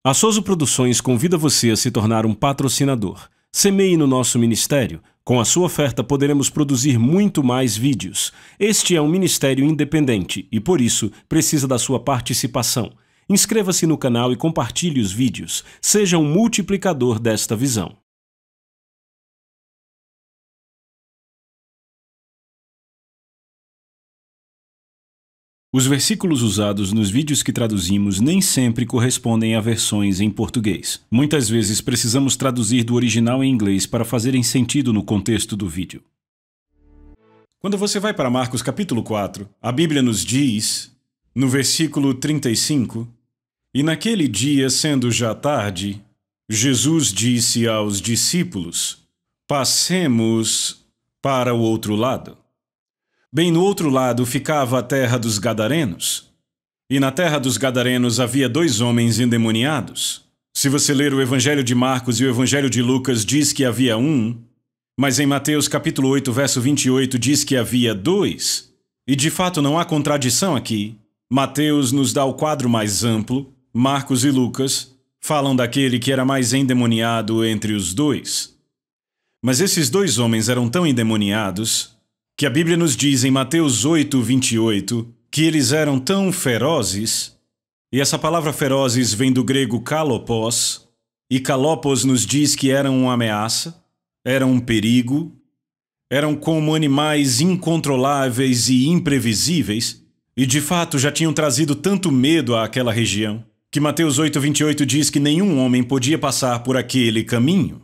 A Souza Produções convida você a se tornar um patrocinador. Semeie no nosso ministério. Com a sua oferta poderemos produzir muito mais vídeos. Este é um ministério independente e, por isso, precisa da sua participação. Inscreva-se no canal e compartilhe os vídeos. Seja um multiplicador desta visão. Os versículos usados nos vídeos que traduzimos nem sempre correspondem a versões em português. Muitas vezes precisamos traduzir do original em inglês para fazerem sentido no contexto do vídeo. Quando você vai para Marcos capítulo 4, a Bíblia nos diz, no versículo 35, "E naquele dia, sendo já tarde, Jesus disse aos discípulos, passemos para o outro lado. Bem no outro lado ficava a terra dos Gadarenos. E na terra dos Gadarenos havia 2 homens endemoniados. Se você ler o Evangelho de Marcos e o Evangelho de Lucas, diz que havia um, mas em Mateus capítulo 8, verso 28, diz que havia 2. E de fato não há contradição aqui. Mateus nos dá o quadro mais amplo, Marcos e Lucas falam daquele que era mais endemoniado entre os 2. Mas esses 2 homens eram tão endemoniados que a Bíblia nos diz em Mateus 8, 28, que eles eram tão ferozes, e essa palavra ferozes vem do grego kalopos, e kalopos nos diz que eram uma ameaça, eram um perigo, eram como animais incontroláveis e imprevisíveis, e de fato já tinham trazido tanto medo àquela região, que Mateus 8, 28 diz que nenhum homem podia passar por aquele caminho.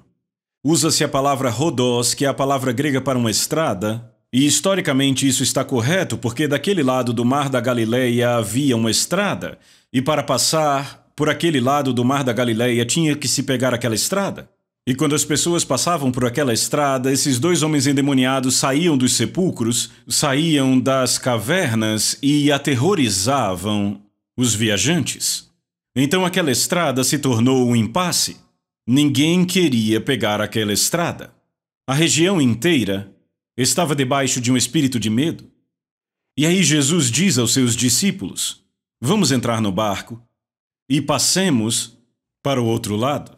Usa-se a palavra rodós, que é a palavra grega para uma estrada, e historicamente isso está correto porque daquele lado do Mar da Galileia havia uma estrada, e para passar por aquele lado do Mar da Galileia tinha que se pegar aquela estrada. E quando as pessoas passavam por aquela estrada, esses 2 homens endemoniados saíam dos sepulcros, saíam das cavernas e aterrorizavam os viajantes. Então aquela estrada se tornou um impasse. Ninguém queria pegar aquela estrada. A região inteira estava debaixo de um espírito de medo. E aí Jesus diz aos seus discípulos, vamos entrar no barco e passemos para o outro lado.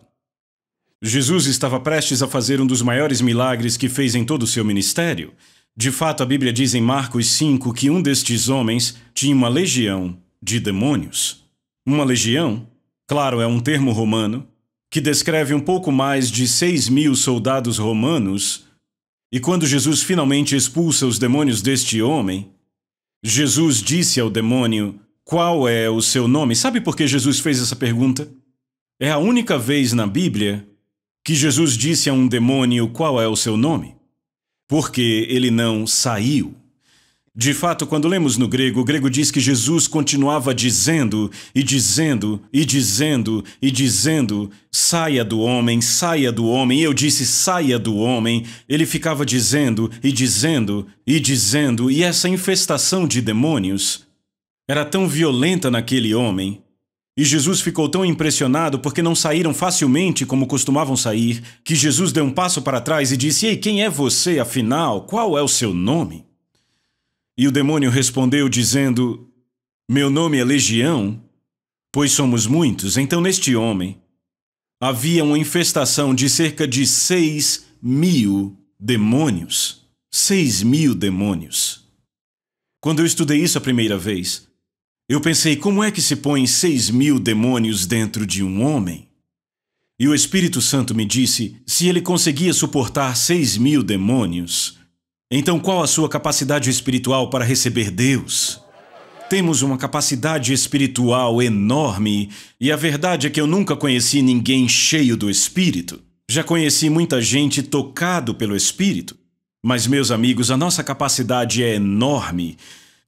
Jesus estava prestes a fazer um dos maiores milagres que fez em todo o seu ministério. De fato, a Bíblia diz em Marcos 5 que um destes homens tinha uma legião de demônios. Uma legião, claro, é um termo romano, que descreve um pouco mais de 6.000 soldados romanos. E quando Jesus finalmente expulsa os demônios deste homem, Jesus disse ao demônio, qual é o seu nome? Sabe por que Jesus fez essa pergunta? É a única vez na Bíblia que Jesus disse a um demônio qual é o seu nome. Porque ele não saiu. De fato, quando lemos no grego, o grego diz que Jesus continuava dizendo, e dizendo, e dizendo, e dizendo, saia do homem, e eu disse, saia do homem. Ele ficava dizendo, e dizendo, e dizendo, e essa infestação de demônios era tão violenta naquele homem, e Jesus ficou tão impressionado porque não saíram facilmente como costumavam sair, que Jesus deu um passo para trás e disse, ei, quem é você, afinal? Qual é o seu nome? E o demônio respondeu dizendo, meu nome é Legião, pois somos muitos. Então neste homem havia uma infestação de cerca de 6.000 demônios. 6.000 demônios. Quando eu estudei isso a primeira vez, eu pensei, como é que se põe 6.000 demônios dentro de um homem? E o Espírito Santo me disse, se ele conseguia suportar 6.000 demônios, então qual a sua capacidade espiritual para receber Deus? Temos uma capacidade espiritual enorme, e a verdade é que eu nunca conheci ninguém cheio do Espírito. Já conheci muita gente tocado pelo Espírito. Mas, meus amigos, a nossa capacidade é enorme.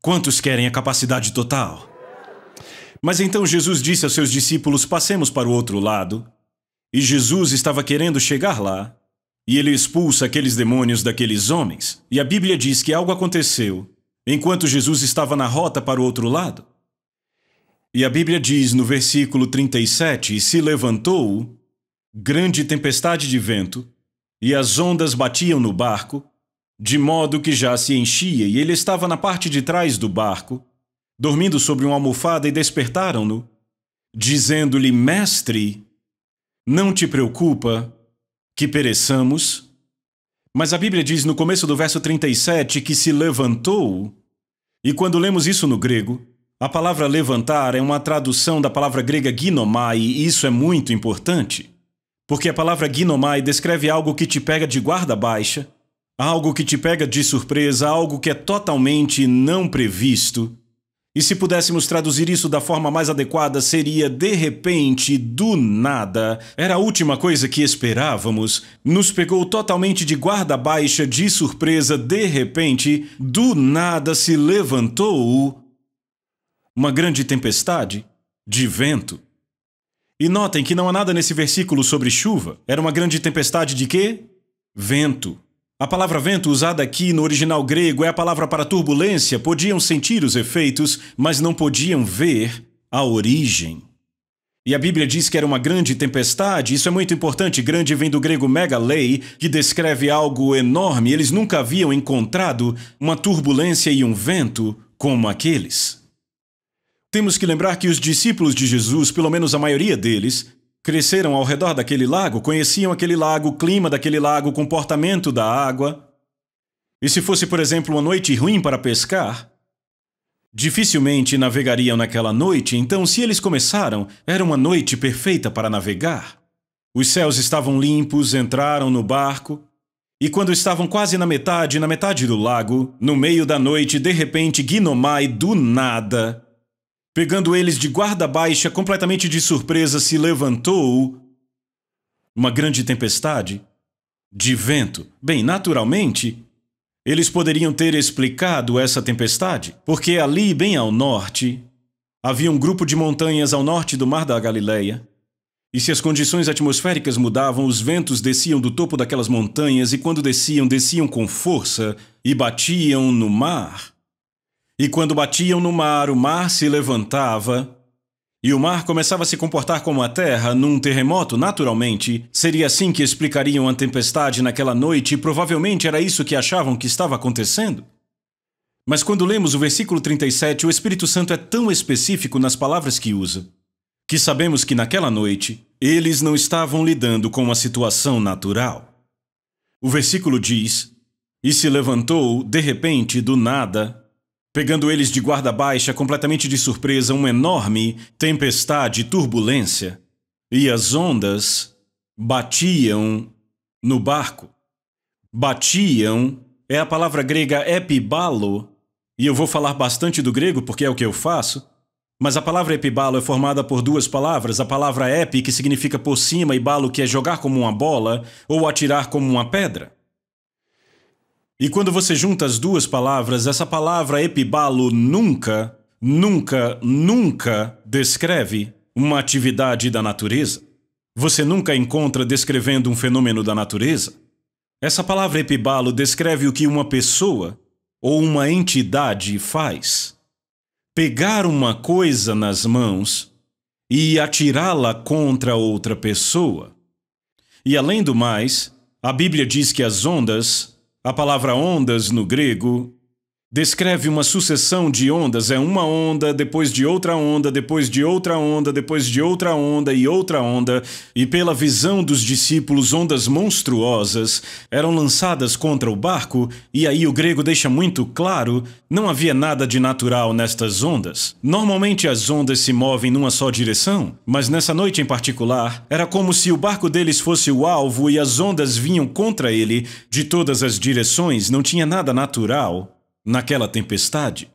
Quantos querem a capacidade total? Mas então Jesus disse aos seus discípulos, passemos para o outro lado. E Jesus estava querendo chegar lá. E ele expulsa aqueles demônios daqueles homens. E a Bíblia diz que algo aconteceu enquanto Jesus estava na rota para o outro lado. E a Bíblia diz no versículo 37, e se levantou grande tempestade de vento, e as ondas batiam no barco, de modo que já se enchia, e ele estava na parte de trás do barco, dormindo sobre uma almofada, e despertaram-no. dizendo-lhe: Mestre, não te preocupa que pereçamos? Mas a Bíblia diz no começo do verso 37 que se levantou, e quando lemos isso no grego, a palavra levantar é uma tradução da palavra grega ginomai, e isso é muito importante, porque a palavra ginomai descreve algo que te pega de guarda baixa, algo que te pega de surpresa, algo que é totalmente não previsto. E se pudéssemos traduzir isso da forma mais adequada, seria de repente, do nada. Era a última coisa que esperávamos. Nos pegou totalmente de guarda baixa, de surpresa, de repente, do nada se levantou uma grande tempestade de vento. E notem que não há nada nesse versículo sobre chuva. Era uma grande tempestade de quê? Vento. A palavra vento usada aqui no original grego é a palavra para turbulência. Podiam sentir os efeitos, mas não podiam ver a origem. E a Bíblia diz que era uma grande tempestade. Isso é muito importante. Grande vem do grego megalei, que descreve algo enorme. Eles nunca haviam encontrado uma turbulência e um vento como aqueles. Temos que lembrar que os discípulos de Jesus, pelo menos a maioria deles, cresceram ao redor daquele lago, conheciam aquele lago, o clima daquele lago, o comportamento da água. E se fosse, por exemplo, uma noite ruim para pescar, dificilmente navegariam naquela noite. Então, se eles começaram, era uma noite perfeita para navegar. Os céus estavam limpos, entraram no barco, e quando estavam quase na metade do lago, no meio da noite, de repente, ginomai, do nada, pegando eles de guarda baixa, completamente de surpresa, se levantou uma grande tempestade de vento. Bem, naturalmente, eles poderiam ter explicado essa tempestade, porque ali, bem ao norte, havia um grupo de montanhas ao norte do Mar da Galileia, e se as condições atmosféricas mudavam, os ventos desciam do topo daquelas montanhas, e quando desciam, desciam com força e batiam no mar. E quando batiam no mar, o mar se levantava, e o mar começava a se comportar como a terra num terremoto, naturalmente. Seria assim que explicariam a tempestade naquela noite, e provavelmente era isso que achavam que estava acontecendo. Mas quando lemos o versículo 37, o Espírito Santo é tão específico nas palavras que usa, que sabemos que naquela noite eles não estavam lidando com uma situação natural. O versículo diz: e se levantou, de repente, do nada, pegando eles de guarda baixa, completamente de surpresa, uma enorme tempestade, turbulência, e as ondas batiam no barco. Batiam é a palavra grega epibalo, e eu vou falar bastante do grego porque é o que eu faço, mas a palavra epibalo é formada por duas palavras, a palavra epi, que significa por cima, e balo, que é jogar como uma bola ou atirar como uma pedra. E quando você junta as duas palavras, essa palavra epibalo nunca descreve uma atividade da natureza. Você nunca encontra descrevendo um fenômeno da natureza. Essa palavra epibalo descreve o que uma pessoa ou uma entidade faz. Pegar uma coisa nas mãos e atirá-la contra outra pessoa. E além do mais, a Bíblia diz que as ondas, a palavra ondas no grego, descreve uma sucessão de ondas. É uma onda, depois de outra onda, depois de outra onda, depois de outra onda e outra onda. E pela visão dos discípulos, ondas monstruosas eram lançadas contra o barco. E aí o grego deixa muito claro, não havia nada de natural nestas ondas. Normalmente as ondas se movem numa só direção, mas nessa noite em particular, era como se o barco deles fosse o alvo e as ondas vinham contra ele de todas as direções. Não tinha nada natural naquela tempestade.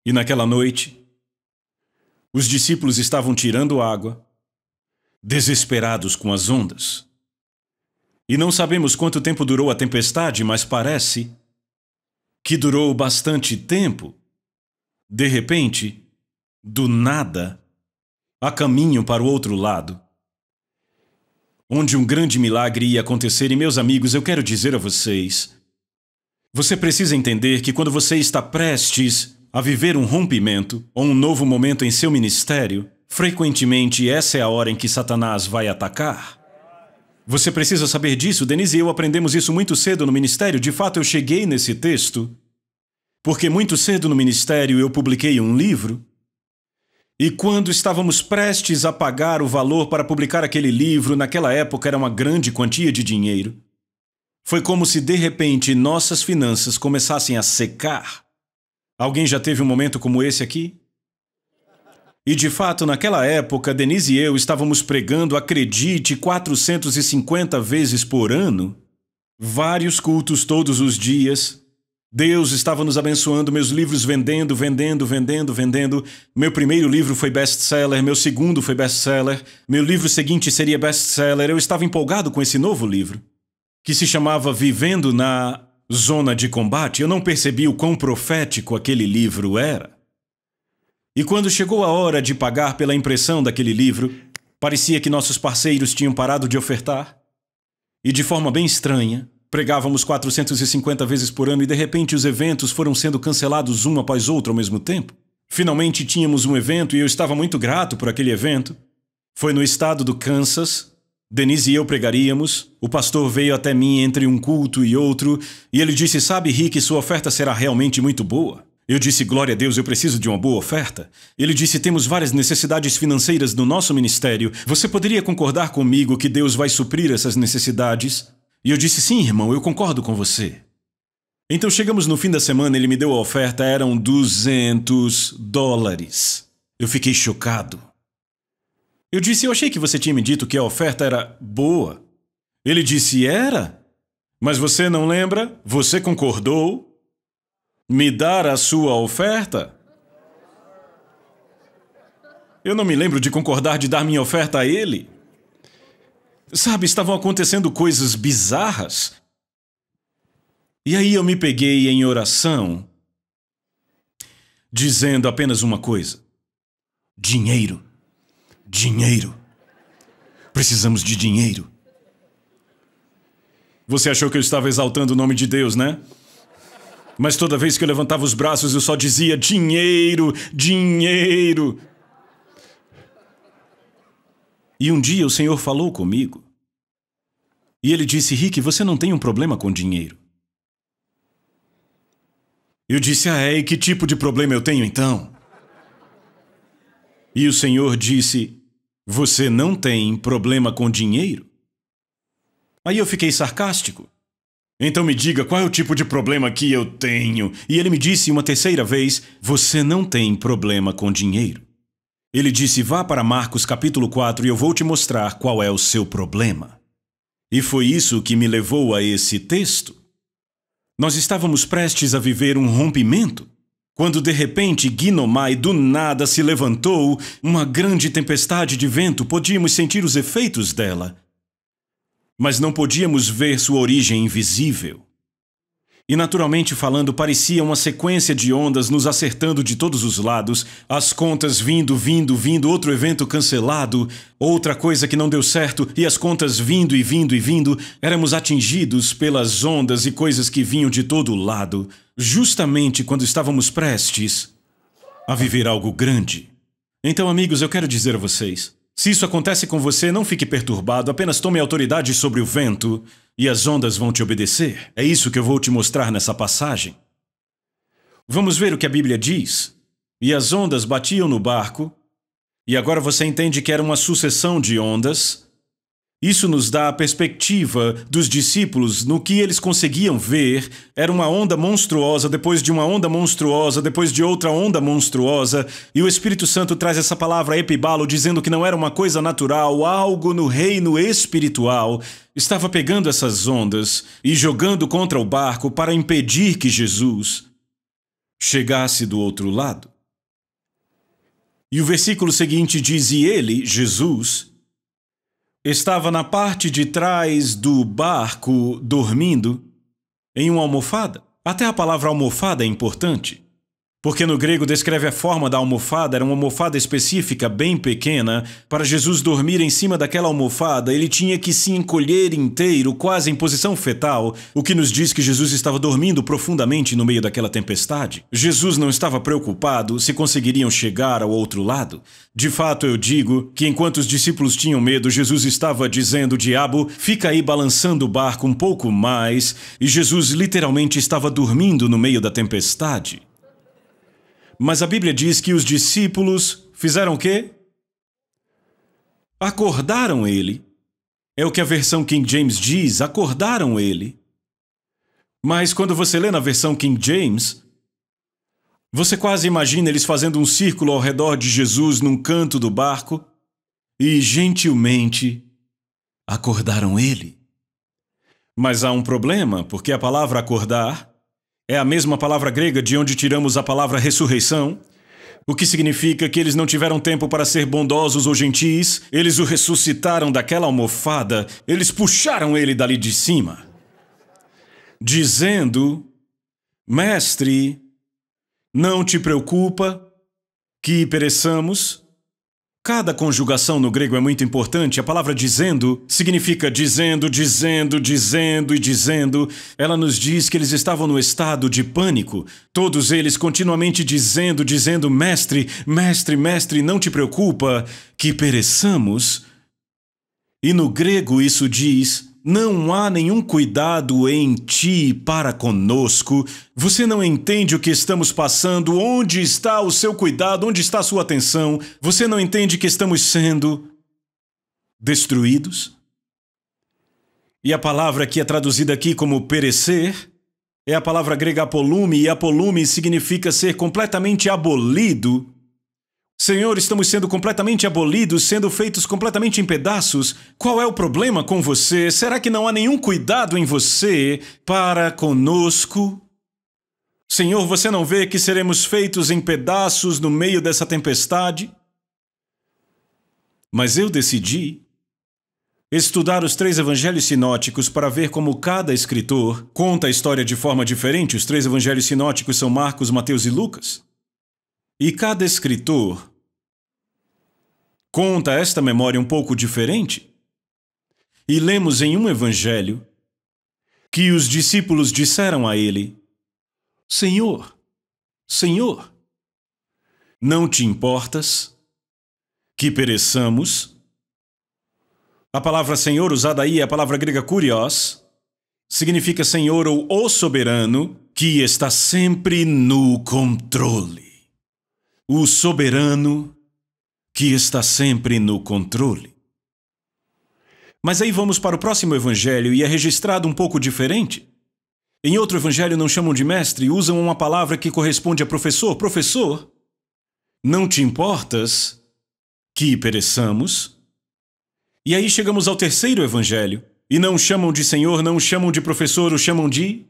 E naquela noite, os discípulos estavam tirando água, desesperados com as ondas. E não sabemos quanto tempo durou a tempestade, mas parece que durou bastante tempo. De repente, do nada, a caminho para o outro lado, onde um grande milagre ia acontecer. E, meus amigos, eu quero dizer a vocês, você precisa entender que quando você está prestes a viver um rompimento ou um novo momento em seu ministério, frequentemente essa é a hora em que Satanás vai atacar. Você precisa saber disso. Denise e eu aprendemos isso muito cedo no ministério. De fato, eu cheguei nesse texto porque muito cedo no ministério eu publiquei um livro E quando estávamos prestes a pagar o valor para publicar aquele livro, naquela época era uma grande quantia de dinheiro, foi como se de repente nossas finanças começassem a secar. Alguém já teve um momento como esse aqui? E de fato, naquela época, Denise e eu estávamos pregando, acredite, 450 vezes por ano. Vários cultos todos os dias. Deus estava nos abençoando, meus livros vendendo. Meu primeiro livro foi best-seller, meu segundo foi best-seller, meu livro seguinte seria best-seller. Eu estava empolgado com esse novo livro, que se chamava Vivendo na Zona de Combate. Eu não percebi o quão profético aquele livro era. E quando chegou a hora de pagar pela impressão daquele livro, parecia que nossos parceiros tinham parado de ofertar. E de forma bem estranha, pregávamos 450 vezes por ano e de repente os eventos foram sendo cancelados um após outro ao mesmo tempo. Finalmente tínhamos um evento e eu estava muito grato por aquele evento. Foi no estado do Kansas. Denise e eu pregaríamos. O pastor veio até mim entre um culto e outro e ele disse: "Sabe, Rick, sua oferta será realmente muito boa." Eu disse: "Glória a Deus, eu preciso de uma boa oferta." Ele disse: "Temos várias necessidades financeiras no nosso ministério. Você poderia concordar comigo que Deus vai suprir essas necessidades?" E eu disse: "Sim, irmão, eu concordo com você." Então chegamos no fim da semana, ele me deu a oferta, eram $200. Eu fiquei chocado. Eu disse: "Eu achei que você tinha me dito que a oferta era boa." Ele disse: "Era? Mas você não lembra? Você concordou me dar a sua oferta?" Eu não me lembro de concordar de dar minha oferta a ele. Sabe, estavam acontecendo coisas bizarras. E aí eu me peguei em oração, dizendo apenas uma coisa: dinheiro. Dinheiro. Precisamos de dinheiro. Você achou que eu estava exaltando o nome de Deus, né? Mas toda vez que eu levantava os braços, eu só dizia: dinheiro, dinheiro. E um dia o Senhor falou comigo. E ele disse: "Rick, você não tem um problema com dinheiro." Eu disse: "Ah, é? E que tipo de problema eu tenho então?" E o Senhor disse: "Você não tem problema com dinheiro?" Aí eu fiquei sarcástico. "Então me diga, qual é o tipo de problema que eu tenho?" E ele me disse uma terceira vez: "Você não tem problema com dinheiro." Ele disse: "Vá para Marcos capítulo 4 e eu vou te mostrar qual é o seu problema." E foi isso que me levou a esse texto. Nós estávamos prestes a viver um rompimento, quando de repente Ginomai do nada se levantou, uma grande tempestade de vento, podíamos sentir os efeitos dela, mas não podíamos ver sua origem invisível. E naturalmente falando, parecia uma sequência de ondas nos acertando de todos os lados, as contas vindo, outro evento cancelado, outra coisa que não deu certo, e as contas vindo. Éramos atingidos pelas ondas e coisas que vinham de todo lado, justamente quando estávamos prestes a viver algo grande. Então, amigos, eu quero dizer a vocês, se isso acontece com você, não fique perturbado, apenas tome autoridade sobre o vento e as ondas vão te obedecer. É isso que eu vou te mostrar nessa passagem. Vamos ver o que a Bíblia diz. E as ondas batiam no barco, e agora você entende que era uma sucessão de ondas. Isso nos dá a perspectiva dos discípulos no que eles conseguiam ver. Era uma onda monstruosa, depois de uma onda monstruosa, depois de outra onda monstruosa. E o Espírito Santo traz essa palavra epibalo, dizendo que não era uma coisa natural, algo no reino espiritual estava pegando essas ondas e jogando contra o barco para impedir que Jesus chegasse do outro lado. E o versículo seguinte diz: "E ele, Jesus, estava na parte de trás do barco, dormindo, em uma almofada." Até a palavra almofada é importante, porque no grego descreve a forma da almofada, era uma almofada específica, bem pequena. Para Jesus dormir em cima daquela almofada, ele tinha que se encolher inteiro, quase em posição fetal, o que nos diz que Jesus estava dormindo profundamente no meio daquela tempestade. Jesus não estava preocupado se conseguiriam chegar ao outro lado. De fato, eu digo que enquanto os discípulos tinham medo, Jesus estava dizendo: "Diabo, fica aí balançando o barco um pouco mais", e Jesus literalmente estava dormindo no meio da tempestade. Mas a Bíblia diz que os discípulos fizeram o quê? Acordaram ele. É o que a versão King James diz, acordaram ele. Mas quando você lê na versão King James, você quase imagina eles fazendo um círculo ao redor de Jesus num canto do barco e gentilmente acordaram ele. Mas há um problema, porque a palavra acordar é a mesma palavra grega de onde tiramos a palavra ressurreição, o que significa que eles não tiveram tempo para ser bondosos ou gentis, eles o ressuscitaram daquela almofada, eles puxaram ele dali de cima, dizendo: Mestre, não te preocupa que pereçamos? Cada conjugação no grego é muito importante. A palavra dizendo significa dizendo, dizendo, dizendo e dizendo. Ela nos diz que eles estavam no estado de pânico. Todos eles continuamente dizendo, dizendo: Mestre, mestre, mestre, não te preocupa que pereçamos? E no grego isso diz: não há nenhum cuidado em ti para conosco. Você não entende o que estamos passando. Onde está o seu cuidado? Onde está a sua atenção? Você não entende que estamos sendo destruídos? E a palavra que é traduzida aqui como perecer é a palavra grega apolume, e apolume significa ser completamente abolido. Senhor, estamos sendo completamente abolidos, sendo feitos completamente em pedaços. Qual é o problema com você? Será que não há nenhum cuidado em você para conosco? Senhor, você não vê que seremos feitos em pedaços no meio dessa tempestade? Mas eu decidi estudar os 3 evangelhos sinóticos para ver como cada escritor conta a história de forma diferente. Os 3 evangelhos sinóticos são Marcos, Mateus e Lucas. E cada escritor conta esta memória um pouco diferente. E lemos em um evangelho que os discípulos disseram a ele: Senhor, Senhor, não te importas que pereçamos? A palavra Senhor usada aí é a palavra grega kurios, significa Senhor ou o soberano que está sempre no controle. O soberano que está sempre no controle. Mas aí vamos para o próximo evangelho e é registrado um pouco diferente. Em outro evangelho não chamam de mestre, usam uma palavra que corresponde a professor. Professor, não te importas que pereçamos? E aí chegamos ao terceiro evangelho e não chamam de Senhor, não chamam de professor, o chamam de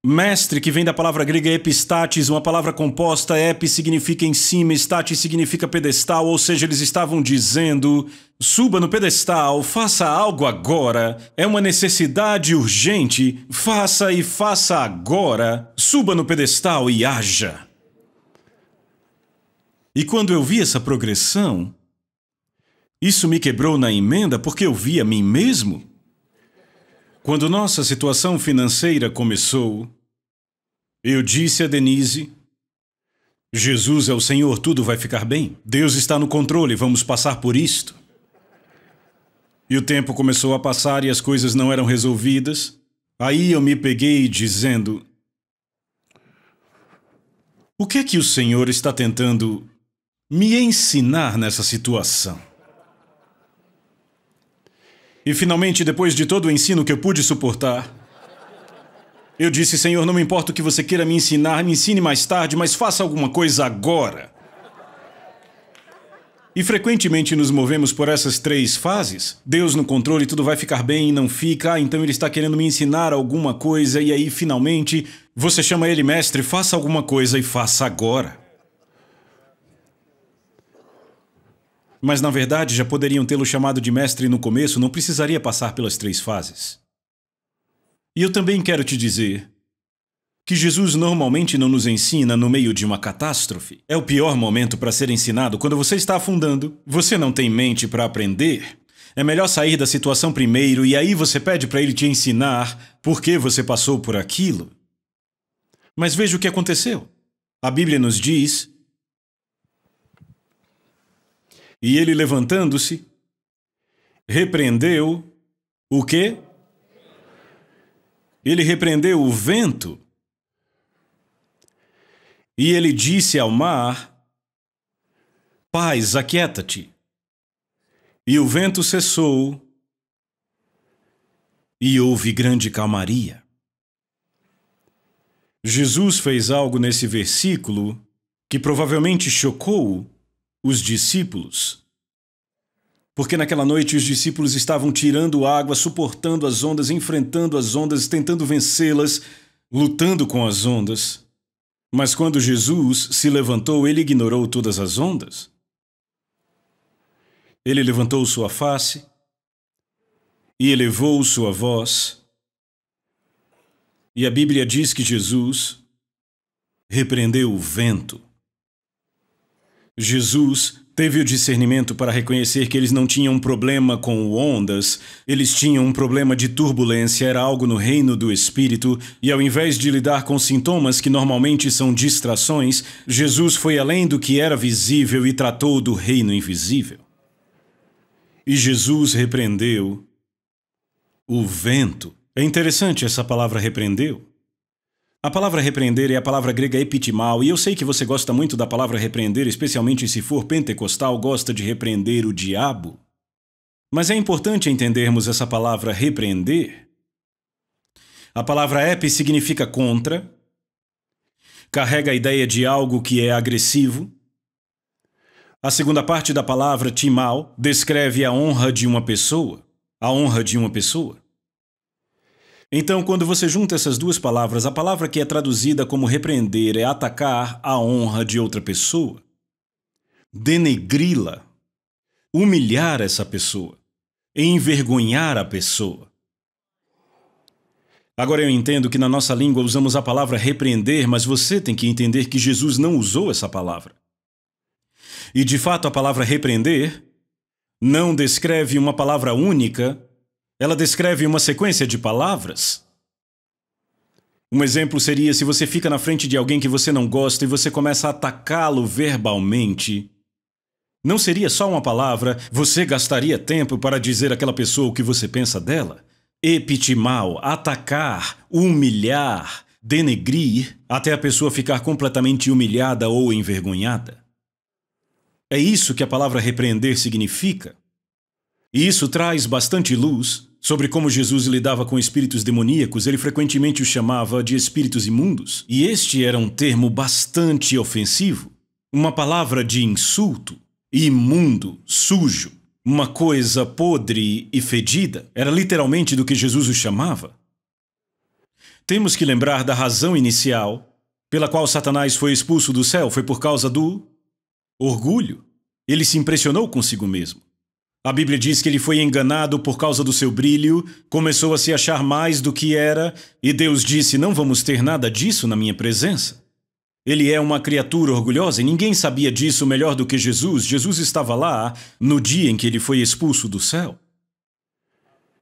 mestre, que vem da palavra grega epistates, uma palavra composta. Epi significa em cima, statis significa pedestal, ou seja, eles estavam dizendo: suba no pedestal, faça algo agora, é uma necessidade urgente, faça e faça agora, suba no pedestal e haja. E quando eu vi essa progressão, isso me quebrou na emenda, porque eu vi a mim mesmo. Quando nossa situação financeira começou, eu disse a Denise: Jesus é o Senhor, tudo vai ficar bem. Deus está no controle, vamos passar por isto. E o tempo começou a passar e as coisas não eram resolvidas. Aí eu me peguei dizendo: o que é que o Senhor está tentando me ensinar nessa situação? E finalmente, depois de todo o ensino que eu pude suportar, eu disse: Senhor, não me importa o que você queira me ensinar, me ensine mais tarde, mas faça alguma coisa agora. E frequentemente nos movemos por essas 3 fases. Deus no controle, tudo vai ficar bem e não fica. Ah, então ele está querendo me ensinar alguma coisa. E aí, finalmente, você chama ele mestre, faça alguma coisa e faça agora. Mas, na verdade, já poderiam tê-lo chamado de mestre no começo, não precisaria passar pelas 3 fases. E eu também quero te dizer que Jesus normalmente não nos ensina no meio de uma catástrofe. É o pior momento para ser ensinado. Quando você está afundando, você não tem mente para aprender. É melhor sair da situação primeiro e aí você pede para ele te ensinar por que você passou por aquilo. Mas veja o que aconteceu. A Bíblia nos diz: e ele, levantando-se, repreendeu o quê? Ele repreendeu o vento. E ele disse ao mar: Paz, aquieta-te. E o vento cessou, e houve grande calmaria. Jesus fez algo nesse versículo que provavelmente chocou os discípulos. Porque naquela noite os discípulos estavam tirando água, suportando as ondas, enfrentando as ondas, tentando vencê-las, lutando com as ondas. Mas quando Jesus se levantou, ele ignorou todas as ondas. Ele levantou sua face e elevou sua voz. E a Bíblia diz que Jesus repreendeu o vento. Jesus teve o discernimento para reconhecer que eles não tinham um problema com ondas, eles tinham um problema de turbulência, era algo no reino do Espírito, e ao invés de lidar com sintomas que normalmente são distrações, Jesus foi além do que era visível e tratou do reino invisível. E Jesus repreendeu o vento. É interessante essa palavra repreendeu. A palavra repreender é a palavra grega epitimao, e eu sei que você gosta muito da palavra repreender, especialmente se for pentecostal, gosta de repreender o diabo. Mas é importante entendermos essa palavra repreender. A palavra epi significa contra, carrega a ideia de algo que é agressivo. A segunda parte da palavra timao descreve a honra de uma pessoa, a honra de uma pessoa. Então, quando você junta essas duas palavras, a palavra que é traduzida como repreender é atacar a honra de outra pessoa, denegri-la, humilhar essa pessoa, envergonhar a pessoa. Agora eu entendo que na nossa língua usamos a palavra repreender, mas você tem que entender que Jesus não usou essa palavra. E de fato a palavra repreender não descreve uma palavra única, ela descreve uma sequência de palavras. Um exemplo seria se você fica na frente de alguém que você não gosta e você começa a atacá-lo verbalmente. Não seria só uma palavra, você gastaria tempo para dizer àquela pessoa o que você pensa dela? Epitimao, atacar, humilhar, denegrir, até a pessoa ficar completamente humilhada ou envergonhada. É isso que a palavra repreender significa. E isso traz bastante luz sobre como Jesus lidava com espíritos demoníacos. Ele frequentemente os chamava de espíritos imundos. E este era um termo bastante ofensivo. Uma palavra de insulto. Imundo, sujo. Uma coisa podre e fedida. Era literalmente do que Jesus os chamava. Temos que lembrar da razão inicial pela qual Satanás foi expulso do céu. Foi por causa do orgulho. Ele se impressionou consigo mesmo. A Bíblia diz que ele foi enganado por causa do seu brilho, começou a se achar mais do que era, e Deus disse, não vamos ter nada disso na minha presença. Ele é uma criatura orgulhosa e ninguém sabia disso melhor do que Jesus. Jesus estava lá no dia em que ele foi expulso do céu.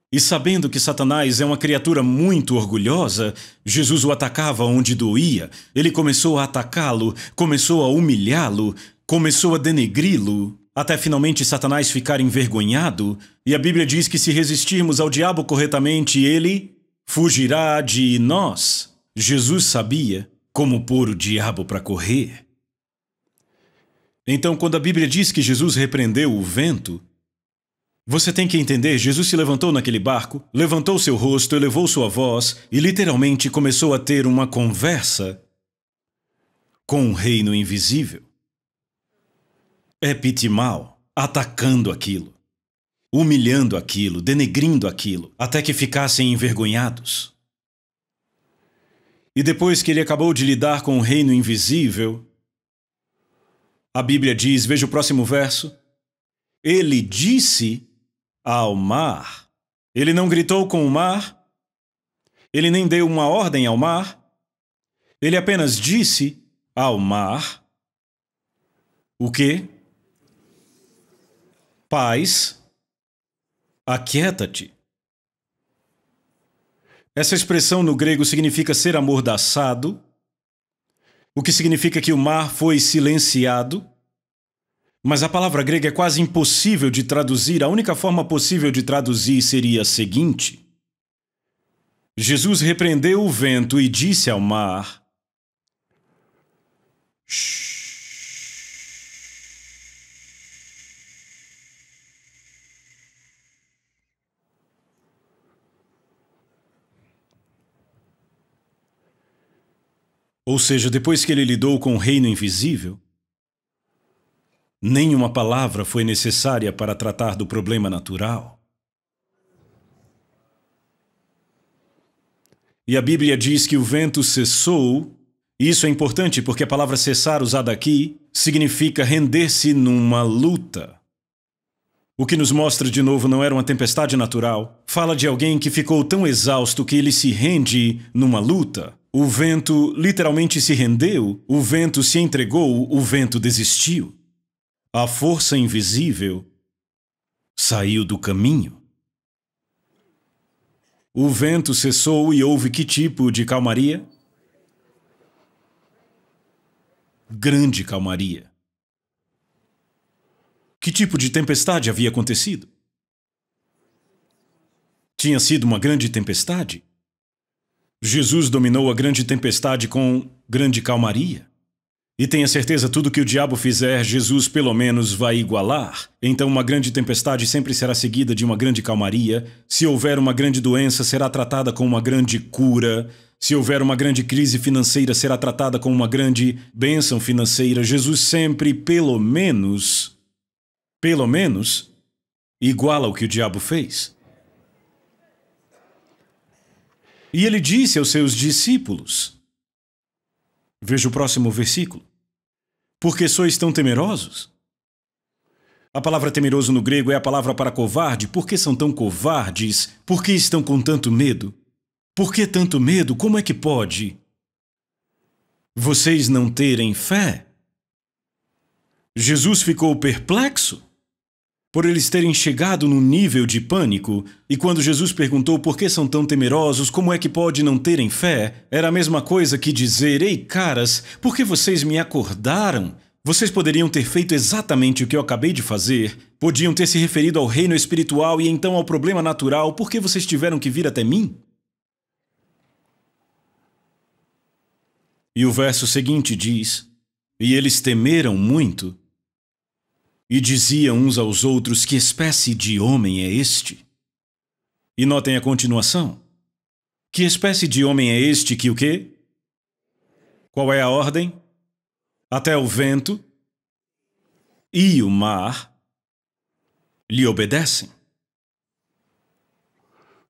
E sabendo que Satanás é uma criatura muito orgulhosa, Jesus o atacava onde doía. Ele começou a atacá-lo, começou a humilhá-lo, começou a denegri-lo, até finalmente Satanás ficar envergonhado, e a Bíblia diz que se resistirmos ao diabo corretamente, ele fugirá de nós. Jesus sabia como pôr o diabo para correr. Então, quando a Bíblia diz que Jesus repreendeu o vento, você tem que entender, Jesus se levantou naquele barco, levantou seu rosto, elevou sua voz e literalmente começou a ter uma conversa com o reino invisível. Epitimao, atacando aquilo, humilhando aquilo, denegrindo aquilo, até que ficassem envergonhados. E depois que ele acabou de lidar com o reino invisível, a Bíblia diz, veja o próximo verso, ele disse ao mar. Ele não gritou com o mar, ele nem deu uma ordem ao mar, ele apenas disse ao mar o quê? Paz, aquieta-te. Essa expressão no grego significa ser amordaçado, o que significa que o mar foi silenciado. Mas a palavra grega é quase impossível de traduzir. A única forma possível de traduzir seria a seguinte. Jesus repreendeu o vento e disse ao mar, Ou seja, depois que ele lidou com o reino invisível, nenhuma palavra foi necessária para tratar do problema natural. E a Bíblia diz que o vento cessou. E isso é importante porque a palavra cessar usada aqui significa render-se numa luta. O que nos mostra de novo não era uma tempestade natural. Fala de alguém que ficou tão exausto que ele se rende numa luta. O vento literalmente se rendeu, o vento se entregou, o vento desistiu. A força invisível saiu do caminho. O vento cessou e houve que tipo de calmaria? Grande calmaria. Que tipo de tempestade havia acontecido? Tinha sido uma grande tempestade? Jesus dominou a grande tempestade com grande calmaria. E tenha certeza, tudo que o diabo fizer, Jesus pelo menos vai igualar. Então uma grande tempestade sempre será seguida de uma grande calmaria. Se houver uma grande doença, será tratada com uma grande cura. Se houver uma grande crise financeira, será tratada com uma grande bênção financeira. Jesus sempre, pelo menos, iguala o que o diabo fez. E ele disse aos seus discípulos, veja o próximo versículo, por que sois tão temerosos? A palavra temeroso no grego é a palavra para covarde. Por que são tão covardes? Por que estão com tanto medo? Por que tanto medo? Como é que pode vocês não terem fé? Jesus ficou perplexo por eles terem chegado num nível de pânico, e quando Jesus perguntou por que são tão temerosos, como é que pode não terem fé, era a mesma coisa que dizer, ei caras, por que vocês me acordaram? Vocês poderiam ter feito exatamente o que eu acabei de fazer, podiam ter se referido ao reino espiritual e então ao problema natural, por que vocês tiveram que vir até mim? E o verso seguinte diz, e eles temeram muito, e diziam uns aos outros, que espécie de homem é este? E notem a continuação. Que espécie de homem é este que o quê? Qual é a ordem? Até o vento e o mar lhe obedecem.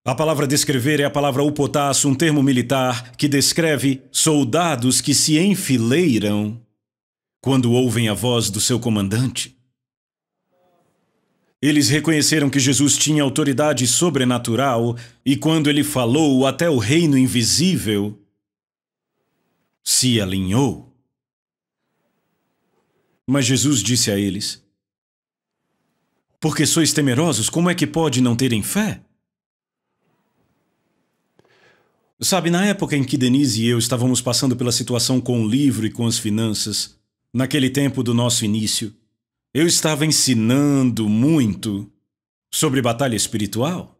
A palavra descrever é a palavra upotasso, um termo militar que descreve soldados que se enfileiram quando ouvem a voz do seu comandante. Eles reconheceram que Jesus tinha autoridade sobrenatural e quando ele falou, até o reino invisível se alinhou. Mas Jesus disse a eles, porque sois temerosos, como é que pode não terem fé? Sabe, na época em que Denise e eu estávamos passando pela situação com o livro e com as finanças, naquele tempo do nosso início, eu estava ensinando muito sobre batalha espiritual.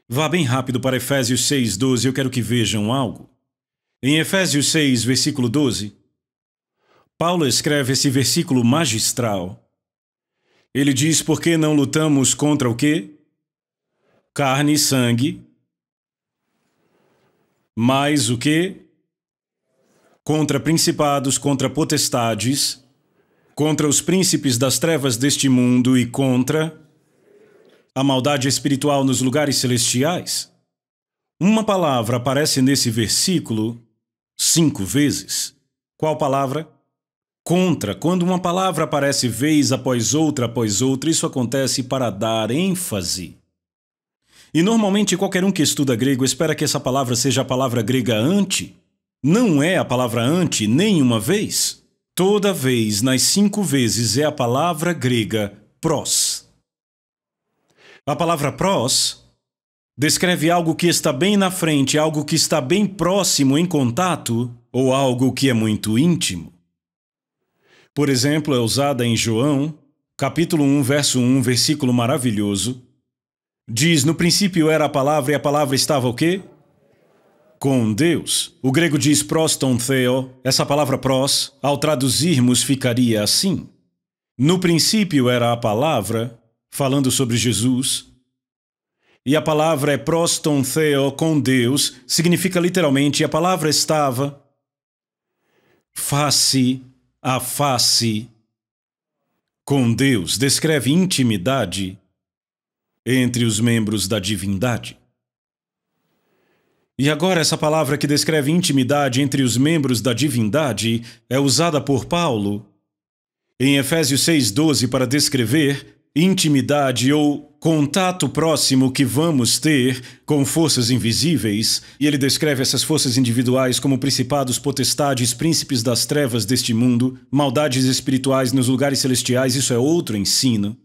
Vá bem rápido para Efésios 6:12, eu quero que vejam algo. Em Efésios 6, versículo 12, Paulo escreve esse versículo magistral. Ele diz, porque não lutamos contra o quê? Carne e sangue, mas o quê? Contra principados, contra potestades, contra os príncipes das trevas deste mundo e contra a maldade espiritual nos lugares celestiais. Uma palavra aparece nesse versículo 5 vezes. Qual palavra? Contra. Quando uma palavra aparece vez após outra, isso acontece para dar ênfase. E normalmente qualquer um que estuda grego espera que essa palavra seja a palavra grega ante. Não é a palavra ante nenhuma vez. Toda vez, nas 5 vezes, é a palavra grega pros. A palavra pros descreve algo que está bem na frente, algo que está bem próximo em contato, ou algo que é muito íntimo. Por exemplo, é usada em João, capítulo 1, verso 1, versículo maravilhoso. Diz, no princípio era a palavra e a palavra estava o quê? Com Deus. O grego diz proston theo. Essa palavra pros, ao traduzirmos, ficaria assim. No princípio era a palavra, falando sobre Jesus. E a palavra é proston theo, com Deus, significa literalmente a palavra estava face a face com Deus. Descreve intimidade entre os membros da divindade. E agora essa palavra que descreve intimidade entre os membros da divindade é usada por Paulo em Efésios 6:12 para descrever intimidade ou contato próximo que vamos ter com forças invisíveis, e ele descreve essas forças individuais como principados, potestades, príncipes das trevas deste mundo, maldades espirituais nos lugares celestiais. Isso é outro ensino.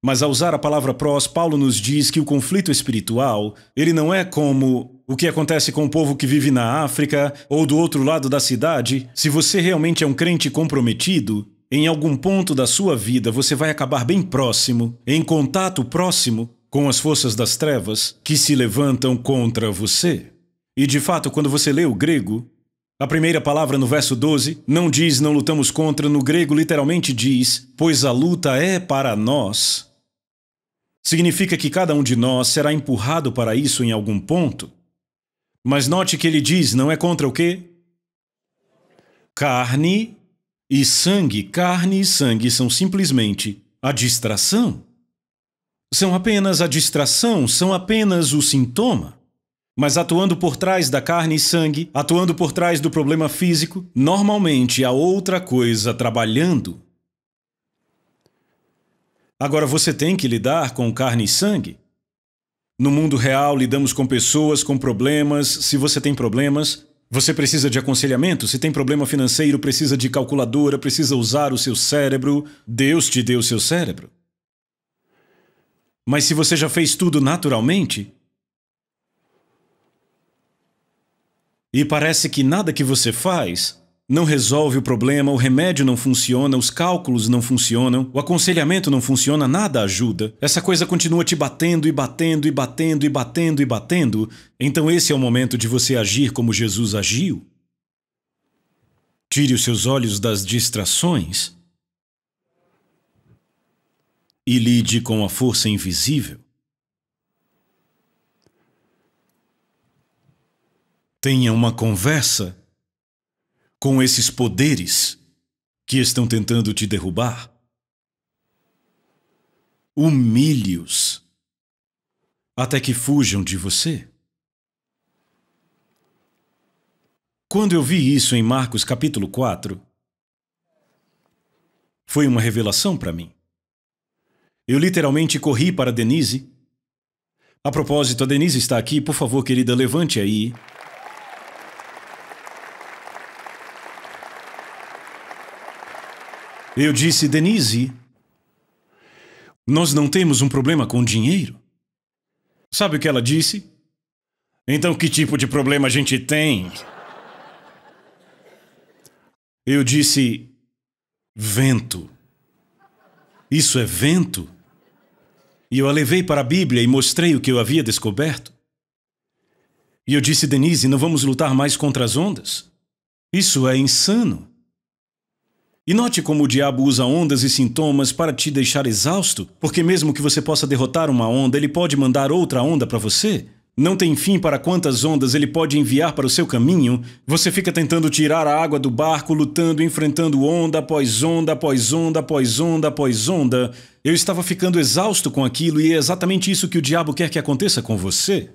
Mas ao usar a palavra prós, Paulo nos diz que o conflito espiritual, ele não é como o que acontece com o povo que vive na África ou do outro lado da cidade. Se você realmente é um crente comprometido, em algum ponto da sua vida você vai acabar bem próximo, em contato próximo com as forças das trevas que se levantam contra você. E de fato, quando você lê o grego, a primeira palavra no verso 12 não diz não lutamos contra, no grego literalmente diz, pois a luta é para nós. Significa que cada um de nós será empurrado para isso em algum ponto. Mas note que ele diz, não é contra o quê? Carne e sangue. Carne e sangue são simplesmente a distração. São apenas a distração, são apenas o sintoma. Mas atuando por trás da carne e sangue, atuando por trás do problema físico, normalmente há outra coisa trabalhando. Agora você tem que lidar com carne e sangue. No mundo real, lidamos com pessoas, com problemas. Se você tem problemas, você precisa de aconselhamento. Se tem problema financeiro, precisa de calculadora, precisa usar o seu cérebro. Deus te deu o seu cérebro. Mas se você já fez tudo naturalmente, e parece que nada que você faz não resolve o problema, o remédio não funciona, os cálculos não funcionam, o aconselhamento não funciona, nada ajuda. Essa coisa continua te batendo e batendo e batendo e batendo e batendo. Então esse é o momento de você agir como Jesus agiu. Tire os seus olhos das distrações e lide com a força invisível. Tenha uma conversa com esses poderes que estão tentando te derrubar. Humilhe-os até que fujam de você. Quando eu vi isso em Marcos capítulo 4, foi uma revelação para mim. Eu literalmente corri para Denise. A propósito, a Denise está aqui. Por favor, querida, levante aí. Eu disse, Denise, nós não temos um problema com dinheiro. Sabe o que ela disse? Então que tipo de problema a gente tem? Eu disse, vento. Isso é vento? E eu a levei para a Bíblia e mostrei o que eu havia descoberto. E eu disse, Denise, não vamos lutar mais contra as ondas? Isso é insano. E note como o diabo usa ondas e sintomas para te deixar exausto, porque mesmo que você possa derrotar uma onda, ele pode mandar outra onda para você. Não tem fim para quantas ondas ele pode enviar para o seu caminho. Você fica tentando tirar a água do barco, lutando, enfrentando onda após onda, após onda, após onda, após onda. Eu estava ficando exausto com aquilo e é exatamente isso que o diabo quer que aconteça com você.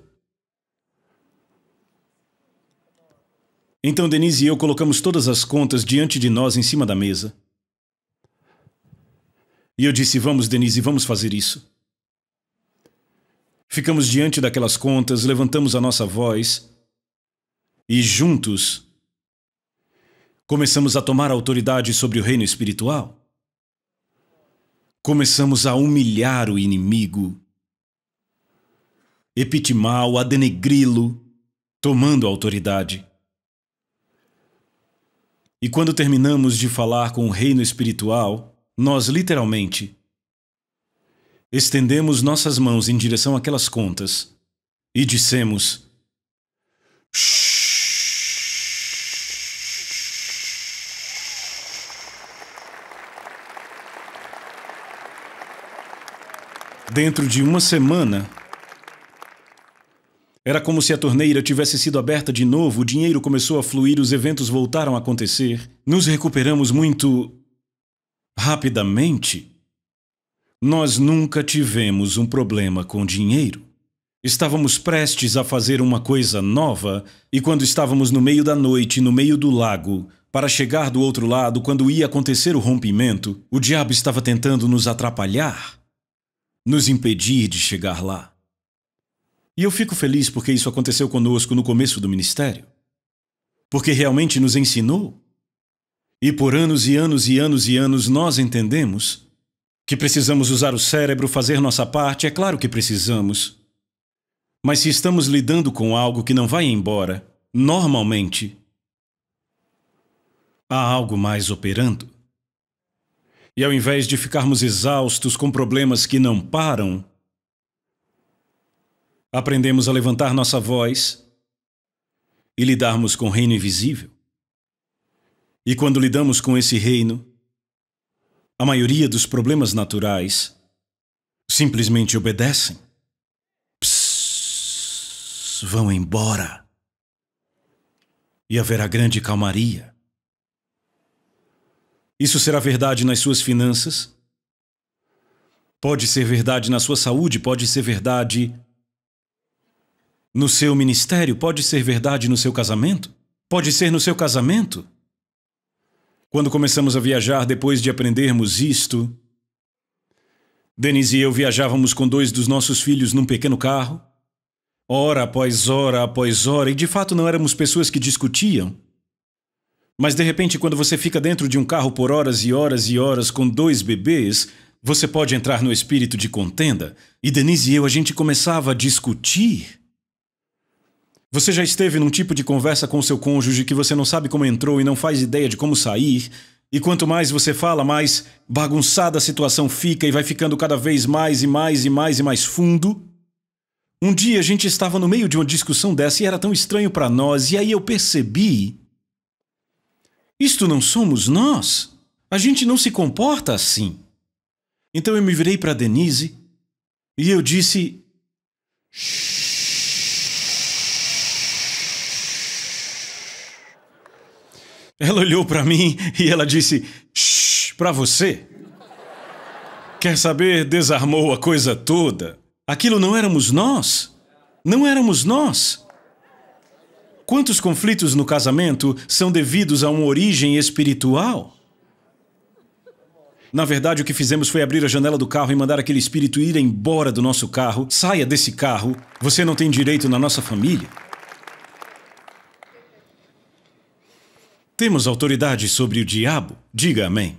Então Denise e eu colocamos todas as contas diante de nós em cima da mesa. E eu disse, vamos Denise, vamos fazer isso. Ficamos diante daquelas contas, levantamos a nossa voz e juntos começamos a tomar autoridade sobre o reino espiritual. Começamos a humilhar o inimigo, epitimá-lo, a denegri-lo, tomando autoridade. E quando terminamos de falar com o reino espiritual, nós literalmente estendemos nossas mãos em direção àquelas contas e dissemos: dentro de uma semana, Era como se a torneira tivesse sido aberta de novo, o dinheiro começou a fluir, os eventos voltaram a acontecer. Nos recuperamos muito rapidamente. Nós nunca tivemos um problema com dinheiro. Estávamos prestes a fazer uma coisa nova, e quando estávamos no meio da noite, no meio do lago, para chegar do outro lado, quando ia acontecer o rompimento, o diabo estava tentando nos atrapalhar, nos impedir de chegar lá. E eu fico feliz porque isso aconteceu conosco no começo do ministério. Porque realmente nos ensinou. E por anos e anos e anos e anos nós entendemos que precisamos usar o cérebro, fazer nossa parte, é claro que precisamos. Mas se estamos lidando com algo que não vai embora, normalmente, há algo mais operando. E ao invés de ficarmos exaustos com problemas que não param, aprendemos a levantar nossa voz e lidarmos com o reino invisível. E quando lidamos com esse reino, a maioria dos problemas naturais simplesmente obedecem. Vão embora. E haverá grande calmaria. Isso será verdade nas suas finanças. Pode ser verdade na sua saúde, pode ser verdade no seu ministério, pode ser verdade no seu casamento. Pode ser no seu casamento. Quando começamos a viajar depois de aprendermos isto, Denise e eu viajávamos com 2 dos nossos filhos num pequeno carro. Hora após hora após hora, e de fato não éramos pessoas que discutiam. Mas de repente, quando você fica dentro de um carro por horas e horas e horas com 2 bebês, você pode entrar no espírito de contenda. E Denise e eu, a gente começava a discutir. Você já esteve num tipo de conversa com o seu cônjuge que você não sabe como entrou e não faz ideia de como sair? E quanto mais você fala, mais bagunçada a situação fica e vai ficando cada vez mais e mais e mais e mais fundo? Um dia a gente estava no meio de uma discussão dessa e era tão estranho para nós, e aí eu percebi: isto não somos nós. A gente não se comporta assim. Então eu me virei para Denise e eu disse: Ela olhou para mim e ela disse: shh, para você. Quer saber? Desarmou a coisa toda. Aquilo não éramos nós. Não éramos nós. Quantos conflitos no casamento são devidos a uma origem espiritual? Na verdade, o que fizemos foi abrir a janela do carro e mandar aquele espírito ir embora do nosso carro. Saia desse carro. Você não tem direito na nossa família. Temos autoridade sobre o diabo? Diga amém.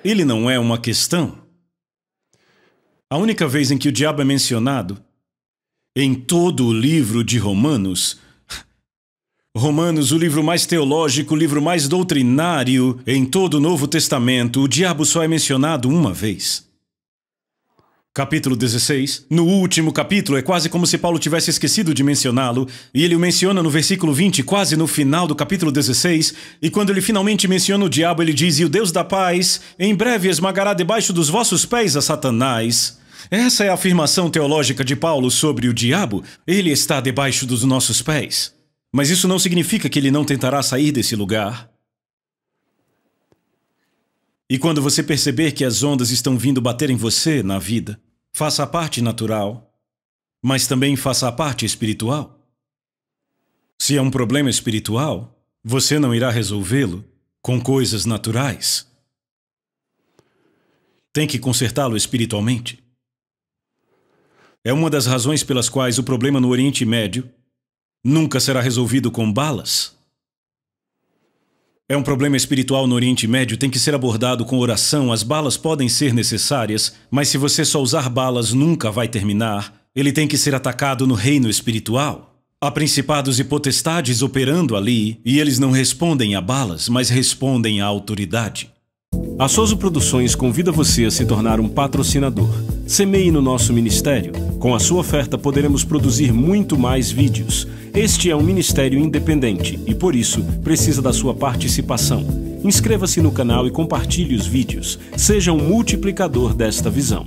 Ele não é uma questão. A única vez em que o diabo é mencionado, em todo o livro de Romanos, o livro mais teológico, o livro mais doutrinário em todo o Novo Testamento, o diabo só é mencionado uma vez. Capítulo 16. No último capítulo, é quase como se Paulo tivesse esquecido de mencioná-lo, e ele o menciona no versículo 20, quase no final do capítulo 16, e quando ele finalmente menciona o diabo, ele diz: e o Deus da paz em breve esmagará debaixo dos vossos pés a Satanás. Essa é a afirmação teológica de Paulo sobre o diabo. Ele está debaixo dos nossos pés. Mas isso não significa que ele não tentará sair desse lugar. E quando você perceber que as ondas estão vindo bater em você na vida, faça a parte natural, mas também faça a parte espiritual. Se é um problema espiritual, você não irá resolvê-lo com coisas naturais. Tem que consertá-lo espiritualmente. É uma das razões pelas quais o problema no Oriente Médio nunca será resolvido com balas. É um problema espiritual no Oriente Médio, tem que ser abordado com oração. As balas podem ser necessárias, mas se você só usar balas nunca vai terminar. Ele tem que ser atacado no reino espiritual. Há principados e potestades operando ali, e eles não respondem a balas, mas respondem à autoridade. A Soso Produções convida você a se tornar um patrocinador. Semeie no nosso ministério. Com a sua oferta poderemos produzir muito mais vídeos. Este é um ministério independente e, por isso, precisa da sua participação. Inscreva-se no canal e compartilhe os vídeos. Seja um multiplicador desta visão.